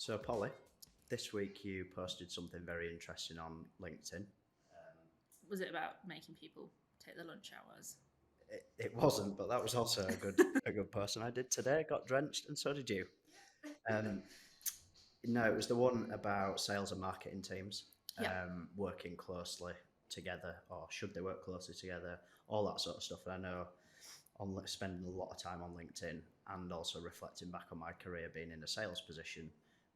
So, Polly, this week you posted something very interesting on LinkedIn. Was it about making people take their lunch hours? It wasn't, but that was also a good post, and I did today. Got drenched, and so did you. Um, no, it was the one about sales and marketing teams Yeah. working closely together, or should they work closely together? All that sort of stuff. And I know on spending a lot of time on LinkedIn and also reflecting back on my career being in a sales position,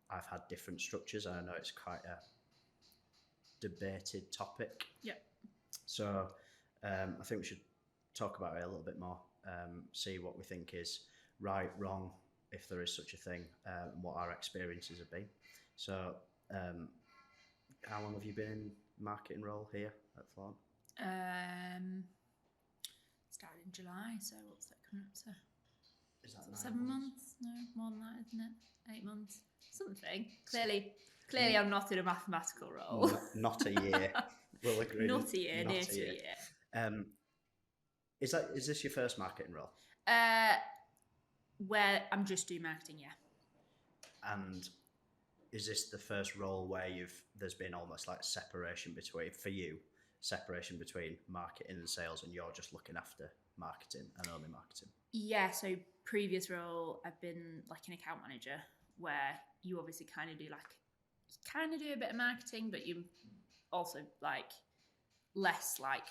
I've had different structures. And I know it's quite a debated topic. Yeah. So I think we should talk about it a little bit more, see what we think is right, wrong, if there is such a thing, and what our experiences have been. So, how long have you been in marketing role here at Thorn? Started in July, so what's that coming up to? Is that 7 months? No, more than that, isn't it? 8 months, something. Clearly, I'm not in a mathematical role. Not a year. We'll agree. Not a year, Not near a to year. a year. Is this your first marketing role? Where I'm just doing marketing, yeah. And is this the first role where there's been almost like separation between marketing and sales, and you're just looking after marketing and only marketing? Yeah, so previous role, I've been like an account manager where you obviously kind of do a bit of marketing, but you also like less like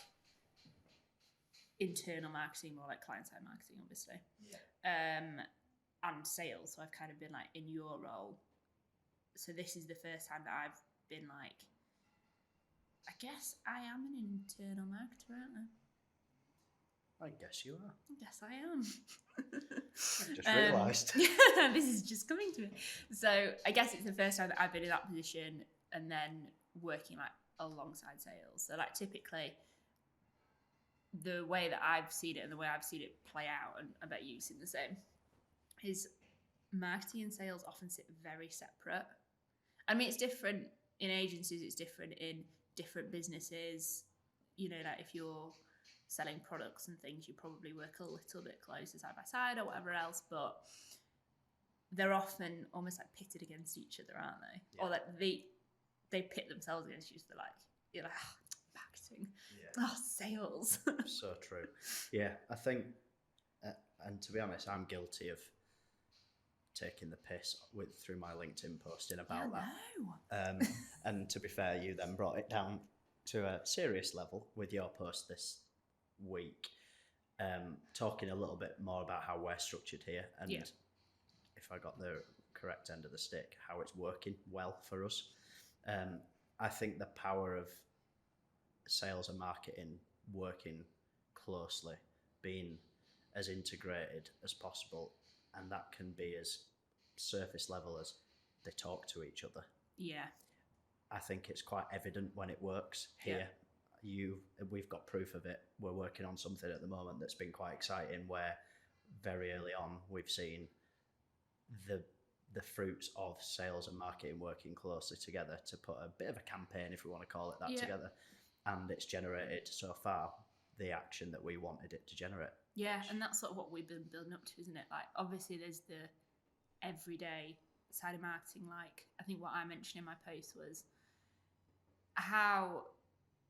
internal marketing, more like client side marketing, obviously. Yeah. And sales. So I've kind of been like in your role. So this is the first time that I've been like, I guess I am an internal marketer, aren't I? I guess you are. I guess I am. I just realised. This is just coming to me. So I guess it's the first time that I've been in that position and then working like alongside sales. So like typically the way that I've seen it and the way I've seen it play out, and I bet you've seen the same, is marketing and sales often sit very separate. I mean, it's different in agencies, it's different in different businesses. You know, like if you're selling products and things, you probably work a little bit closer side by side or whatever else, but they're often almost like pitted against each other, aren't they? Yeah. Or like they pit themselves against each other, like you're like, oh, marketing, oh, sales. So true. Yeah, I think, and to be honest, I'm guilty of taking the piss through my LinkedIn posting about that. And to be fair, you then brought it down to a serious level with your post this week, talking a little bit more about how we're structured here, and if I got the correct end of the stick, how it's working well for us. I think the power of sales and marketing working closely, being as integrated as possible, and that can be as surface level as they talk to each other. Yeah. I think it's quite evident when it works here. We've got proof of it. We're working on something at the moment that's been quite exciting, where very early on we've seen the fruits of sales and marketing working closely together to put a bit of a campaign, if we want to call it that, together. And it's generated so far the action that we wanted it to generate. Yeah, and that's sort of what we've been building up to, isn't it? Like, obviously there's the everyday side of marketing. Like, I think what I mentioned in my post was how,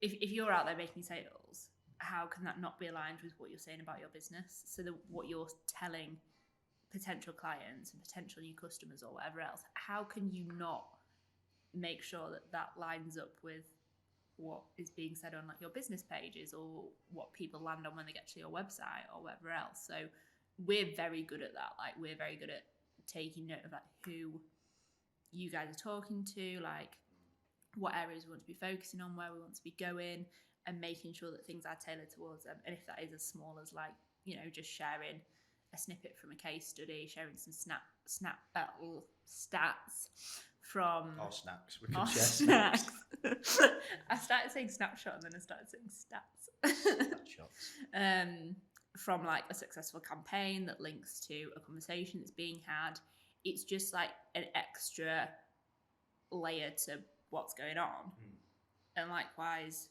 if you're out there making sales, how can that not be aligned with what you're saying about your business? So what you're telling potential clients and potential new customers or whatever else, how can you not make sure that that lines up with what is being said on like your business pages or what people land on when they get to your website or whatever else? So we're very good at that. Like, we're very good at taking note of like who you guys are talking to, like what areas we want to be focusing on, where we want to be going, and making sure that things are tailored towards them. And if that is as small as like, you know, just sharing a snippet from a case study, sharing some stats from... Or snacks. We can share snacks. I started saying snapshot and then I started saying stats. Snapshots. From like a successful campaign that links to a conversation that's being had. It's just like an extra layer to what's going on. And likewise,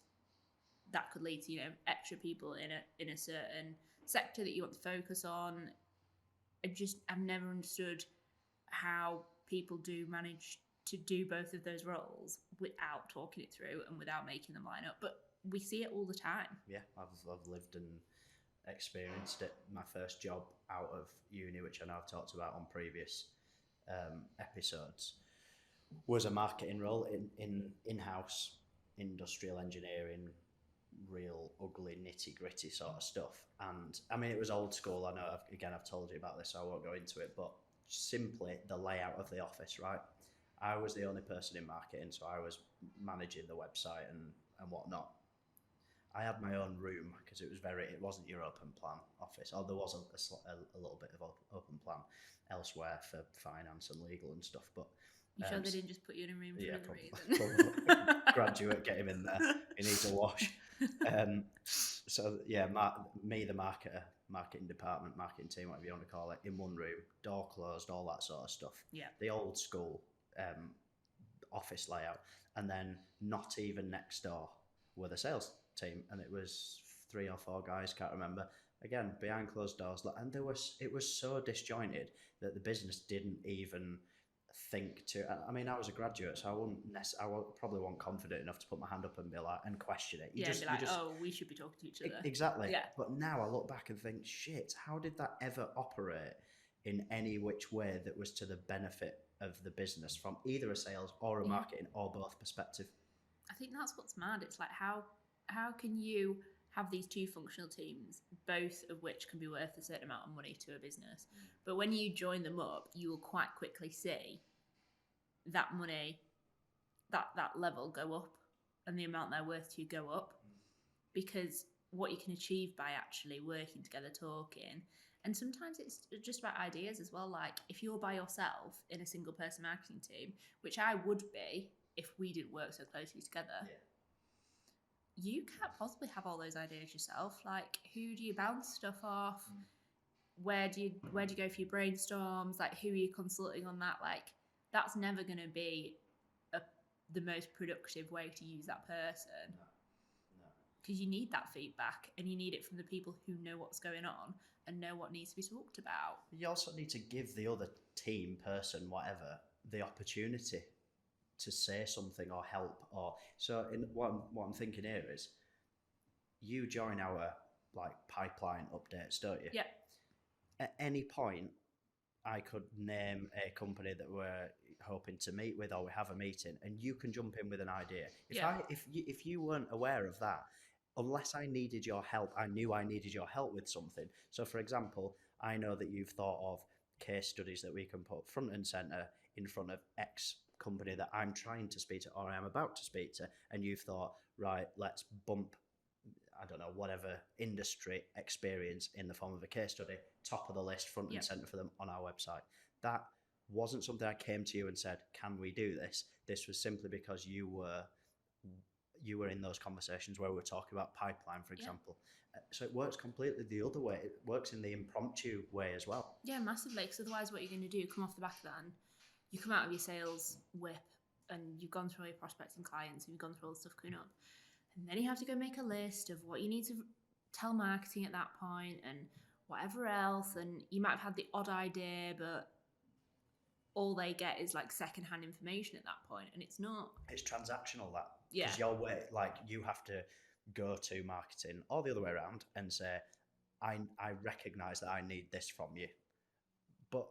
that could lead to, you know, extra people in a certain sector that you want to focus on. I've never understood how people do manage to do both of those roles without talking it through and without making them line up. But we see it all the time. Yeah, I've lived and experienced it. My first job out of uni, which I know I've talked about on previous episodes, was a marketing role in-house industrial engineering, real ugly nitty gritty sort of stuff. And I mean, it was old school. I know I've told you about this, so I won't go into it, but simply the layout of the office, right? I was the only person in marketing, so I was managing the website and whatnot. I had my own room because it wasn't your open plan office, or there was a little bit of open plan elsewhere for finance and legal and stuff. But you sure they didn't just put you in a room for another reason? Probably. Graduate, get him in there. He needs a wash. So yeah, the marketer, marketing department, marketing team, whatever you want to call it, in one room, door closed, all that sort of stuff. Yeah. The old school office layout, and then not even next door were the sales team, and it was 3 or 4 guys, can't remember, again behind closed doors, and it was so disjointed that the business didn't even think to. I mean, I was a graduate, so I probably wasn't confident enough to put my hand up and be like and question it. We should be talking to each other. Exactly. Yeah. But now I look back and think, shit, how did that ever operate in any which way that was to the benefit of the business from either a sales or a marketing or both perspective? I think that's what's mad. It's like how can you have these two functional teams, both of which can be worth a certain amount of money to a business, but when you join them up, you will quite quickly see that money, that level go up, and the amount they're worth to you go up, because what you can achieve by actually working together, talking. And sometimes it's just about ideas as well. Like if you're by yourself in a single person marketing team, which I would be if we didn't work so closely together, you can't possibly have all those ideas yourself. Like, who do you bounce stuff off? Where do you go for your brainstorms? Like, who are you consulting on that? Like, that's never going to be the most productive way to use that person. No. Because you need that feedback, and you need it from the people who know what's going on and know what needs to be talked about. You also need to give the other team, person, whatever, the opportunity to say something or help. Or so what I'm thinking here is, you join our pipeline updates, don't you? Yeah. At any point, I could name a company that we're hoping to meet with, or we have a meeting, and you can jump in with an idea. If you weren't aware of that, unless I needed your help, I knew I needed your help with something. So, for example, I know that you've thought of case studies that we can put front and center in front of X company that I'm trying to speak to or I'm about to speak to, and you've thought, right, let's bump, I don't know, whatever industry experience in the form of a case study, top of the list, front and center for them on our website. That wasn't something I came to you and said, can we do this? This was simply because you were in those conversations where we were talking about pipeline, for example. So it works completely the other way. It works in the impromptu way as well. Yeah, massively. Because otherwise what you're going to do, come off the back of that, and you come out of your sales whip and you've gone through all your prospecting clients and you've gone through all the stuff coming up. And then you have to go make a list of what you need to tell marketing at that point and whatever else. And you might have had the odd idea, but all they get is secondhand information at that point. And it's not. It's transactional, that. Yeah. Because your way, you have to go to marketing or the other way around and say, I recognise that I need this from you. But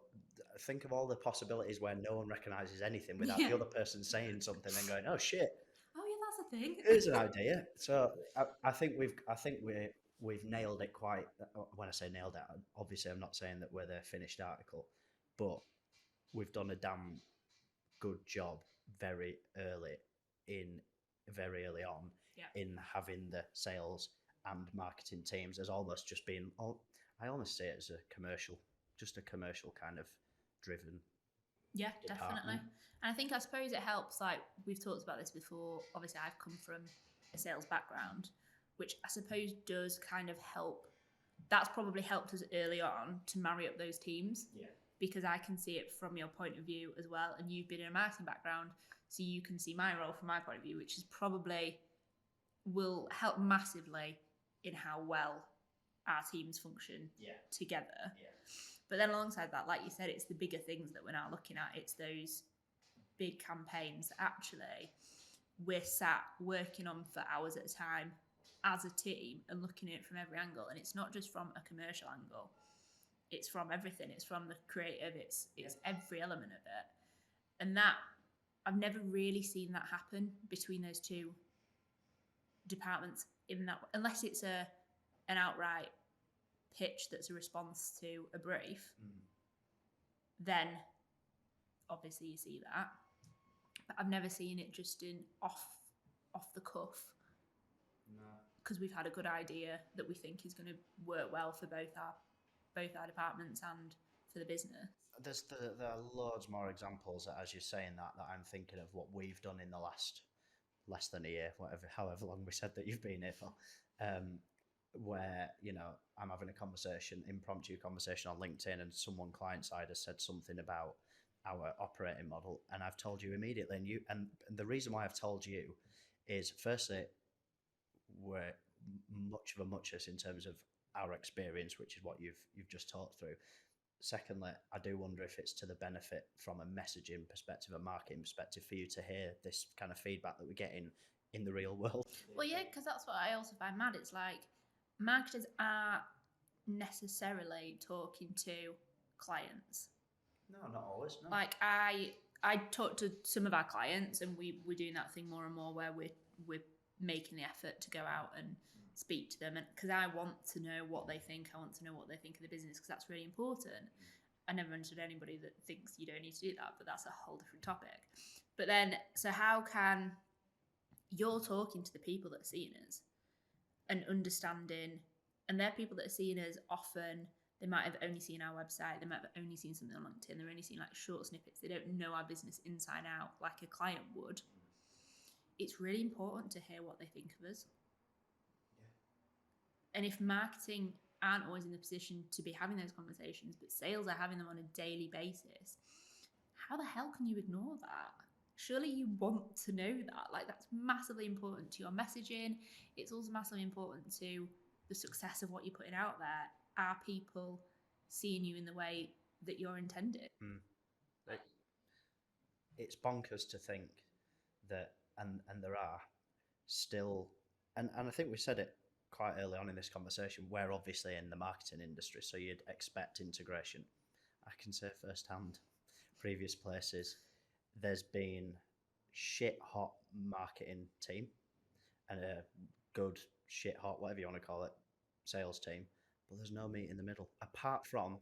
think of all the possibilities where no one recognises anything without the other person saying something and going, oh shit. Oh yeah, that's a thing. Here's an idea. So I think we've nailed it quite. When I say nailed it, obviously I'm not saying that we're the finished article, but we've done a damn good job very early on in having the sales and marketing teams as almost just being. I almost see it as a commercial kind of driven. Yeah, definitely. And I suppose it helps, we've talked about this before, obviously I've come from a sales background, which I suppose does kind of help. That's probably helped us early on to marry up those teams. Yeah. Because I can see it from your point of view as well, and you've been in a marketing background, so you can see my role from my point of view, which is probably will help massively in how well our teams function together. Yeah. But then alongside that, like you said, it's the bigger things that we're now looking at. It's those big campaigns that actually we're sat working on for hours at a time as a team and looking at it from every angle. And it's not just from a commercial angle. It's from everything. It's from the creative. It's every element of it. And that, I've never really seen that happen between those two departments in that, unless it's an outright pitch that's a response to a brief. Then obviously you see that. But I've never seen it just in off the cuff. No. Because we've had a good idea that we think is going to work well for both our departments and for the business. There are loads more examples, as you're saying that I'm thinking of what we've done in the last less than a year, however long we said that you've been here for, where, you know, I'm having a impromptu conversation on LinkedIn, and someone client side has said something about our operating model, and I've told you immediately, and the reason why I've told you is, firstly, we're much of a muchness in terms of our experience, which is what you've just talked through. Secondly, I do wonder if it's to the benefit from a messaging perspective, a marketing perspective, for you to hear this kind of feedback that we're getting in the real world. Well, yeah, because that's what I also find mad. It's like marketers aren't necessarily talking to clients. No, not always. No. Like I talk to some of our clients, and we're doing that thing more and more where we're making the effort to go out and speak to them, and because I want to know what they think. I want to know what they think of the business, because that's really important. I never understood anybody that thinks you don't need to do that, but that's a whole different topic. But then, so how can you're talking to the people that are seeing us and understanding, and they're people that are seeing us often. They might have only seen our website. They might have only seen something on LinkedIn. They're only seen like short snippets. They don't know our business inside out like a client would. It's really important to hear what they think of us. Yeah. And if marketing aren't always in the position to be having those conversations, but sales are having them on a daily basis, how the hell can you ignore that? Surely you want to know that. Like, that's massively important to your messaging. It's also massively important to the success of what you're putting out there. Are people seeing you in the way that you're intended? It's bonkers to think that, and there are still, and I think we said it quite early on in this conversation, we're obviously in the marketing industry, so you'd expect integration. I can say firsthand, previous places, there's been shit hot marketing team and a good shit hot, whatever you want to call it, sales team, but there's no meat in the middle. Apart from,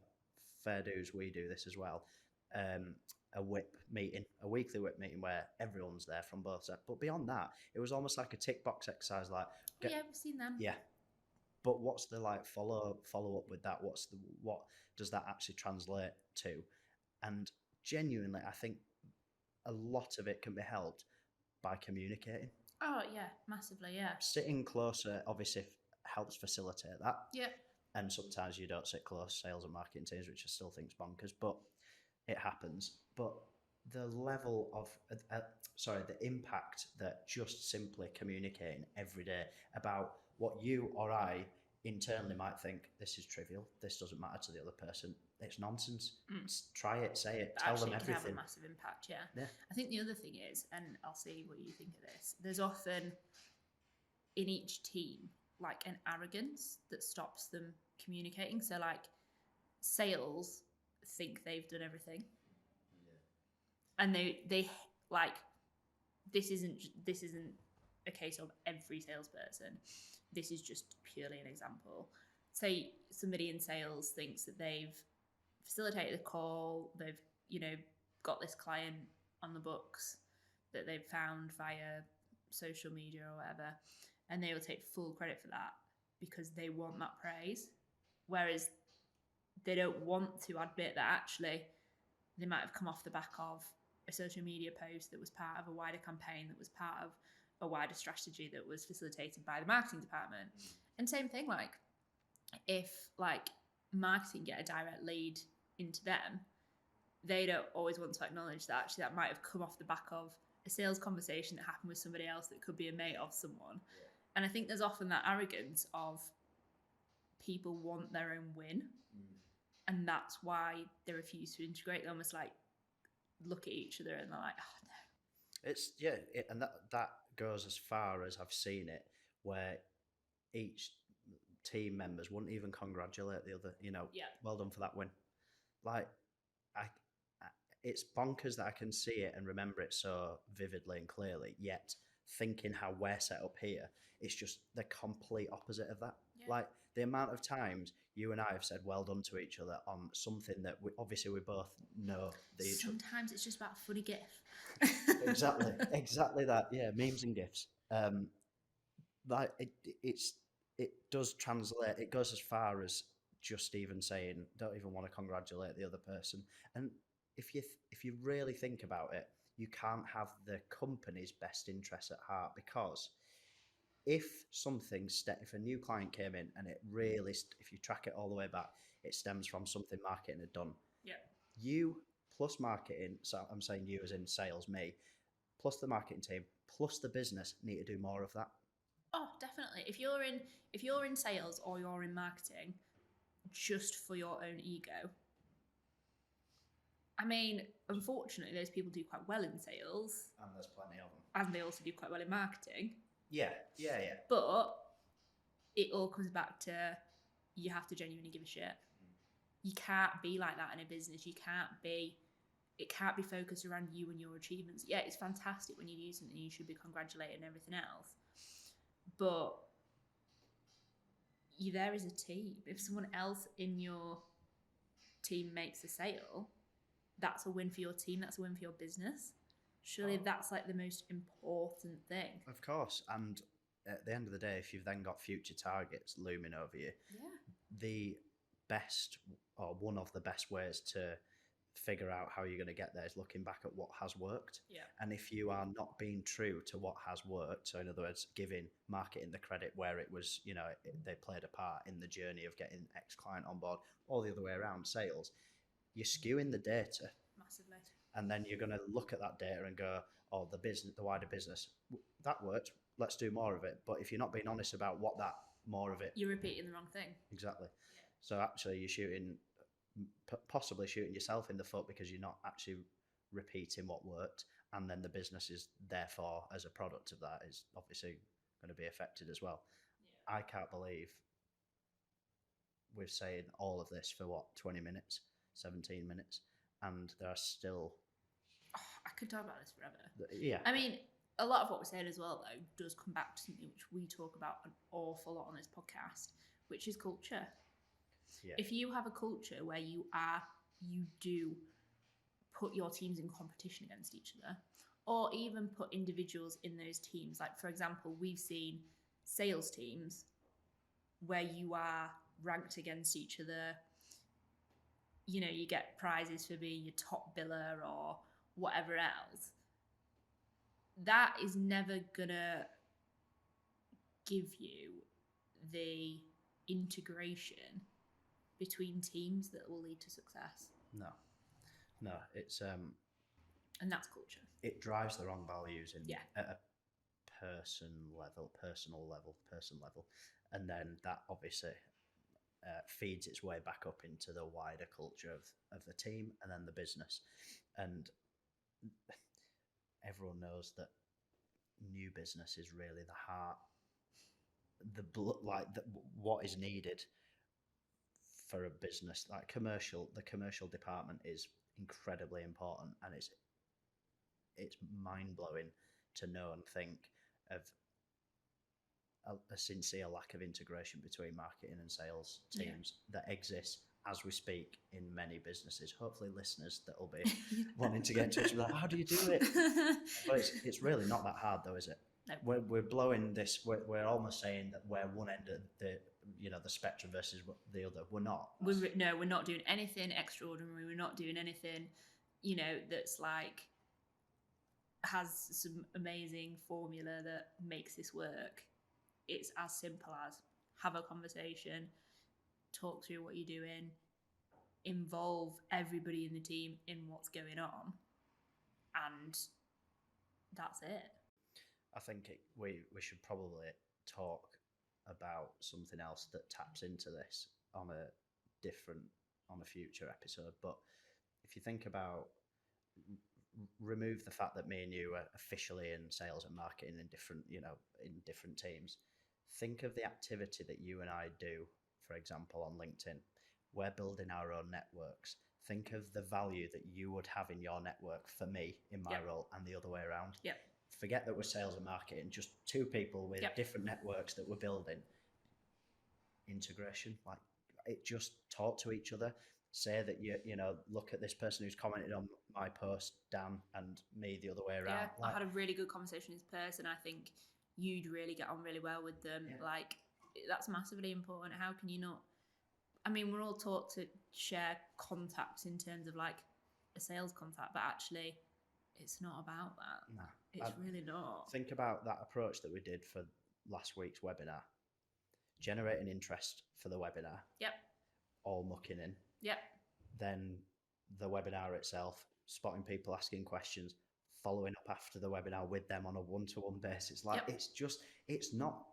fair dues, we do this as well, a whip meeting, a weekly whip meeting where everyone's there from both sides. But beyond that, it was almost like a tick box exercise. Like, yeah, we've seen them. Yeah, but what's the like follow up with that? What does that actually translate to? And genuinely, I think a lot of it can be helped by communicating. Oh yeah, massively, yeah. Sitting closer obviously helps facilitate that. Yeah. And sometimes you don't sit close, sales and marketing teams, which I still think is bonkers, but it happens. But the level of, the impact that just simply communicating every day about what you or I internally might think, this is trivial, this doesn't matter to the other person, it's nonsense. Try it, say it, but tell them everything. It can have a massive impact, yeah. I think the other thing is, and I'll see what you think of this, there's often in each team like an arrogance that stops them communicating. So like sales think they've done everything, and they like, this isn't a case of every salesperson. This is just purely an example. Say somebody in sales thinks that they've facilitated the call, they've, you know, got this client on the books that they've found via social media or whatever, and they will take full credit for that because they want that praise, whereas they don't want to admit that actually they might have come off the back of a social media post that was part of a wider campaign, that was part of a wider strategy that was facilitated by the marketing department. And same thing, like if like marketing get a direct lead into them, they don't always want to acknowledge that actually that might have come off the back of a sales conversation that happened with somebody else that could be a mate of someone. Yeah. And I think there's often that arrogance of people want their own win. And that's why they refuse to integrate. They almost like look at each other and they're like, oh no. It's and that goes as far as I've seen it, where each team members wouldn't even congratulate the other. Yeah. Well done for that win. Like, I it's bonkers that I can see it and remember it so vividly and clearly. Yet thinking how we're set up here, it's just the complete opposite of that. Yeah. Like the amount of times you and I have said well done to each other on something that obviously we both know. Sometimes it's just about a funny gif. exactly that. Yeah, memes and gifs. Like it does translate. It goes as far as just even saying don't even want to congratulate the other person. And if you really think about it, you can't have the company's best interests at heart, because if a new client came in and it really, if you track it all the way back, it stems from something marketing had done. Yeah. You plus marketing, so I'm saying you as in sales, me, plus the marketing team, plus the business need to do more of that. Oh, definitely. If you're in sales or you're in marketing just for your own ego, I mean, unfortunately, those people do quite well in sales. And there's plenty of them. And they also do quite well in marketing. Yeah. But it all comes back to you have to genuinely give a shit. You can't be like that in a business. It can't be focused around you and your achievements. Yeah, it's fantastic when you do something, you should be congratulated and everything else. But you're there as a team. If someone else in your team makes a sale, that's a win for your team, that's a win for your business. Surely that's like the most important thing. Of course. And at the end of the day, if you've then got future targets looming over you, the best, or one of the best ways to figure out how you're going to get there is looking back at what has worked. Yeah. And if you are not being true to what has worked, so in other words, giving marketing the credit where it was, they played a part in the journey of getting X client on board, or the other way around, sales, you're skewing the data massively. And then you're going to look at that data and go, oh, the wider business, that worked, let's do more of it. But if you're not being honest about what that more of it, you're repeating the wrong thing. Exactly. Yeah. So actually you're possibly shooting yourself in the foot, because you're not actually repeating what worked, and then the business is therefore, as a product of that, is obviously going to be affected as well. Yeah. I can't believe we're saying all of this for 20 minutes, 17 minutes, and there are still... I could talk about this forever. Yeah. I mean, a lot of what we're saying as well, though, does come back to something which we talk about an awful lot on this podcast, which is culture. Yeah. If you have a culture where you do put your teams in competition against each other, or even put individuals in those teams, like, for example, we've seen sales teams where you are ranked against each other. You get prizes for being your top biller or whatever else. That is never gonna give you the integration between teams that will lead to success. No, it's and that's culture. It drives the wrong values at a personal level, and then that obviously feeds its way back up into the wider culture of the team and then the business. And everyone knows that new business is really the heart, what is needed for a business. Like the commercial department is incredibly important, and it's mind-blowing to know and think of a sincere lack of integration between marketing and sales teams that exists as we speak in many businesses. Hopefully listeners that will be wanting to get in touch with that, how do you do it? But it's really not that hard though, is it? No. We're blowing this, we're almost saying that we're one end of the spectrum versus the other. We're not. We're not doing anything extraordinary. We're not doing anything, that's like has some amazing formula that makes this work. It's as simple as have a conversation, talk through what you're doing, involve everybody in the team in what's going on, and that's it. I think we should probably talk about something else that taps into this on on a future episode. But if you think about remove the fact that me and you are officially in sales and marketing in different teams. Think of the activity that you and I do, for example, on LinkedIn. We're building our own networks. Think of the value that you would have in your network for me in my role and the other way around. Yep. Forget that we're sales and marketing, just two people with different networks that we're building. Integration, like it, just talk to each other. Say that you know, look at this person who's commented on my post, Dan, and me the other way around. Yeah, I had a really good conversation with this person. I think you'd really get on really well with them. Yeah. Like, that's massively important. How can you not? I mean, we're all taught to share contacts in terms of like a sales contact, but actually, it's not about that. No, it's really not. Think about that approach that we did for last week's webinar. Generating interest for the webinar. Yep. All mucking in. Yep. Then the webinar itself, spotting people asking questions, following up after the webinar with them on a one-to-one basis. Like it's not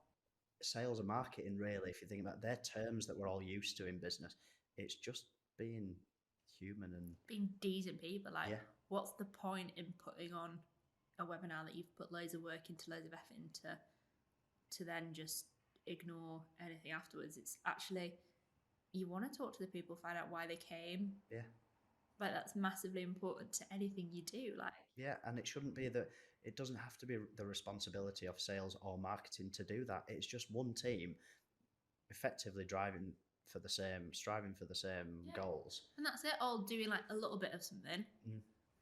sales and marketing really, if you think about it. They're terms that we're all used to in business. It's just being human and being decent people. Like, what's the point in putting on a webinar that you've put loads of work into, loads of effort into, to then just ignore anything afterwards? It's actually, you want to talk to the people, find out why they came. Yeah. Like, that's massively important to anything you do. Like, yeah, and it shouldn't be that. It doesn't have to be the responsibility of sales or marketing to do that. It's just one team effectively striving for the same goals. And that's it, all doing like a little bit of something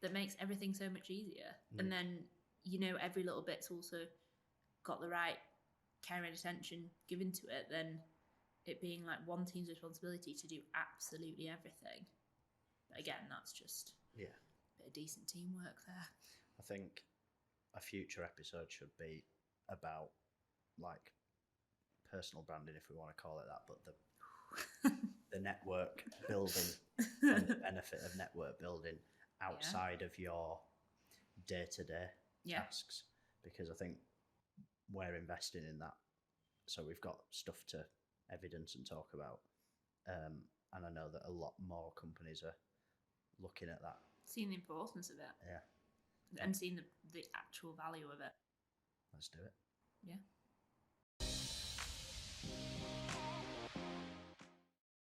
that makes everything so much easier. And then, you know, every little bit's also got the right care and attention given to it, then it being like one team's responsibility to do absolutely everything. But again, that's just a bit of decent teamwork there. I think a future episode should be about like personal branding, if we want to call it that, but the network building and the benefit of network building outside of your day-to-day tasks, because I think we're investing in that. So we've got stuff to evidence and talk about. And I know that a lot more companies are looking at that. Seeing the importance of it. Yeah. And seeing the actual value of it. Let's do it. Yeah.